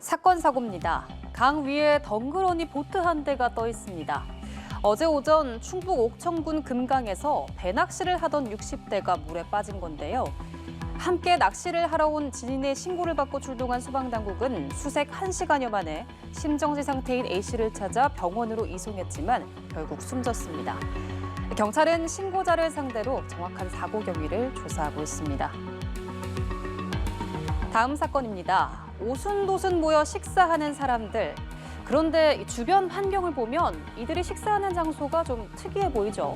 사건 사고입니다. 강 위에 덩그러니 보트 한 대가 떠 있습니다. 어제 오전 충북 옥천군 금강에서 배낚시를 하던 60대가 물에 빠진 건데요. 함께 낚시를 하러 온 지인의 신고를 받고 출동한 소방당국은 수색 1시간여 만에 심정지 상태인 A씨를 찾아 병원으로 이송했지만 결국 숨졌습니다. 경찰은 신고자를 상대로 정확한 사고 경위를 조사하고 있습니다. 다음 사건입니다. 오순도순 모여 식사하는 사람들. 그런데 주변 환경을 보면 이들이 식사하는 장소가 좀 특이해 보이죠.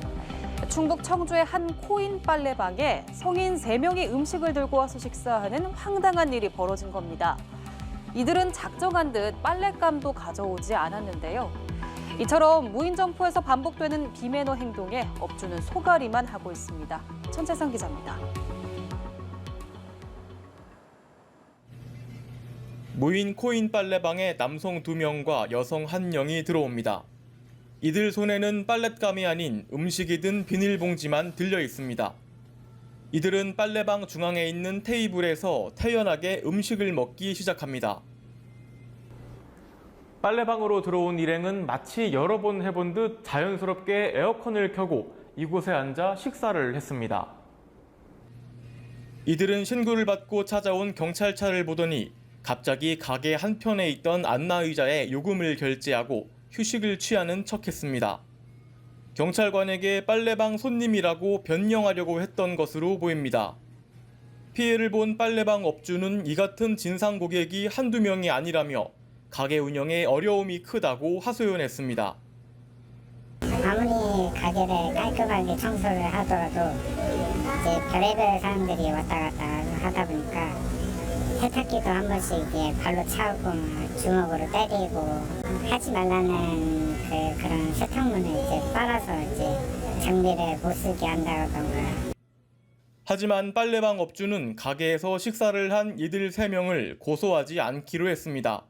충북 청주의 한 코인 빨래방에 성인 3명이 음식을 들고 와서 식사하는 황당한 일이 벌어진 겁니다. 이들은 작정한 듯 빨랫감도 가져오지 않았는데요. 이처럼 무인 점포에서 반복되는 비매너 행동에 업주는 소가리만 하고 있습니다. 천채상 기자입니다. 무인 코인 빨래방에 남성 2명과 여성 1명이 들어옵니다. 이들 손에는 빨랫감이 아닌 음식이 든 비닐봉지만 들려 있습니다. 이들은 빨래방 중앙에 있는 테이블에서 태연하게 음식을 먹기 시작합니다. 빨래방으로 들어온 일행은 마치 여러 번 해본 듯 자연스럽게 에어컨을 켜고 이곳에 앉아 식사를 했습니다. 이들은 신고를 받고 찾아온 경찰차를 보더니 갑자기 가게 한편에 있던 안마의자에 요금을 결제하고 휴식을 취하는 척했습니다. 경찰관에게 빨래방 손님이라고 변명하려고 했던 것으로 보입니다. 피해를 본 빨래방 업주는 이 같은 진상 고객이 한두 명이 아니라며 가게 운영에 어려움이 크다고 하소연했습니다. 아무리 가게를 깔끔하게 청소를 하더라도 이제 별의별 사람들이 왔다 갔다 하다 보니까 세탁기도 한 번씩 이제 발로 차고 주먹으로 때리고 하지 말라는 그런 세탁물을 이제 빨아서 이제 장비를 못 쓰게 한다던가. 하지만 빨래방 업주는 가게에서 식사를 한 이들 3명을 고소하지 않기로 했습니다.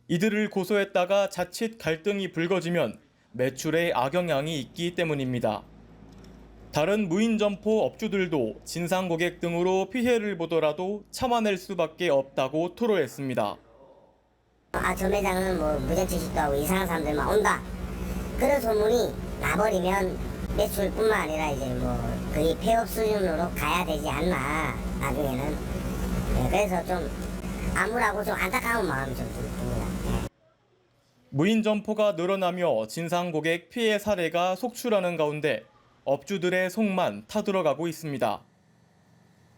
이들을 고소했다가 자칫 갈등이 불거지면 매출에 악영향이 있기 때문입니다. 다른 무인 점포 업주들도 진상 고객 등으로 피해를 보더라도 참아낼 수밖에 없다고 토로했습니다. 저 매장은 뭐 무전취식도 하고 이상한 사람들만 온다. 그런 소문이 나버리면 매출뿐만 아니라 이제 뭐 거의 폐업 수준으로 가야 되지 않나 나중에는. 네, 그래서 좀 암울하고 좀 안타까운 마음이 좀 듭니다. 네. 무인 점포가 늘어나며 진상 고객 피해 사례가 속출하는 가운데 업주들의 속만 타들어가고 있습니다.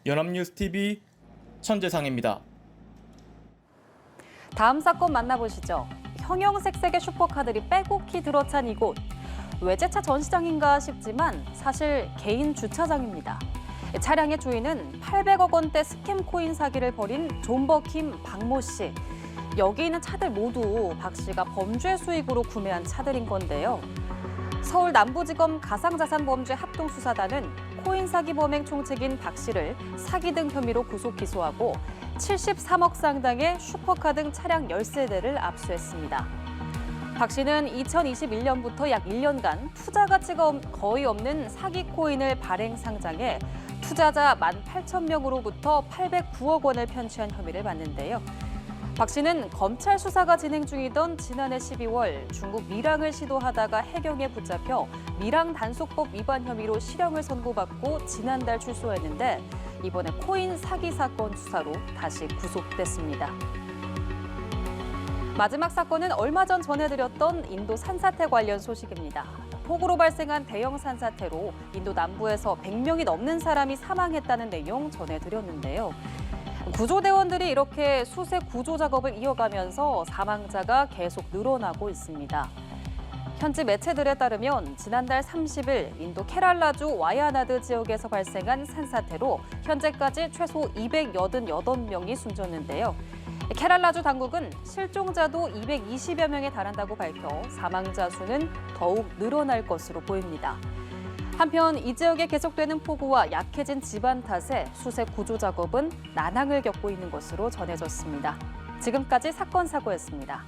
연합뉴스TV 천재상입니다. 다음 사건 만나보시죠. 형형색색의 슈퍼카들이 빼곡히 들어찬 이곳. 외제차 전시장인가 싶지만 사실 개인 주차장입니다. 차량의 주인은 800억 원대 스캠 코인 사기를 벌인 존버킴 박모 씨. 여기 있는 차들 모두 박 씨가 범죄 수익으로 구매한 차들인 건데요. 서울 남부지검 가상자산범죄 합동수사단은 코인 사기 범행 총책인 박 씨를 사기 등 혐의로 구속 기소하고 73억 상당의 슈퍼카 등 차량 13대를 압수했습니다. 박 씨는 2021년부터 약 1년간 투자 가치가 거의 없는 사기 코인을 발행 상장해 투자자 18,000명으로부터 809억 원을 편취한 혐의를 받는데요. 박 씨는 검찰 수사가 진행 중이던 지난해 12월 중국 밀항을 시도하다가 해경에 붙잡혀 밀항 단속법 위반 혐의로 실형을 선고받고 지난달 출소했는데 이번에 코인 사기 사건 수사로 다시 구속됐습니다. 마지막 사건은 얼마 전 전해드렸던 인도 산사태 관련 소식입니다. 폭우로 발생한 대형 산사태로 인도 남부에서 100명이 넘는 사람이 사망했다는 내용 전해드렸는데요. 구조대원들이 이렇게 수색 구조 작업을 이어가면서 사망자가 계속 늘어나고 있습니다. 현지 매체들에 따르면 지난달 30일 인도 케랄라주 와야나드 지역에서 발생한 산사태로 현재까지 최소 288명이 숨졌는데요. 케랄라주 당국은 실종자도 220여 명에 달한다고 밝혀 사망자 수는 더욱 늘어날 것으로 보입니다. 한편 이 지역에 계속되는 폭우와 약해진 지반 탓에 수색 구조 작업은 난항을 겪고 있는 것으로 전해졌습니다. 지금까지 사건 사고였습니다.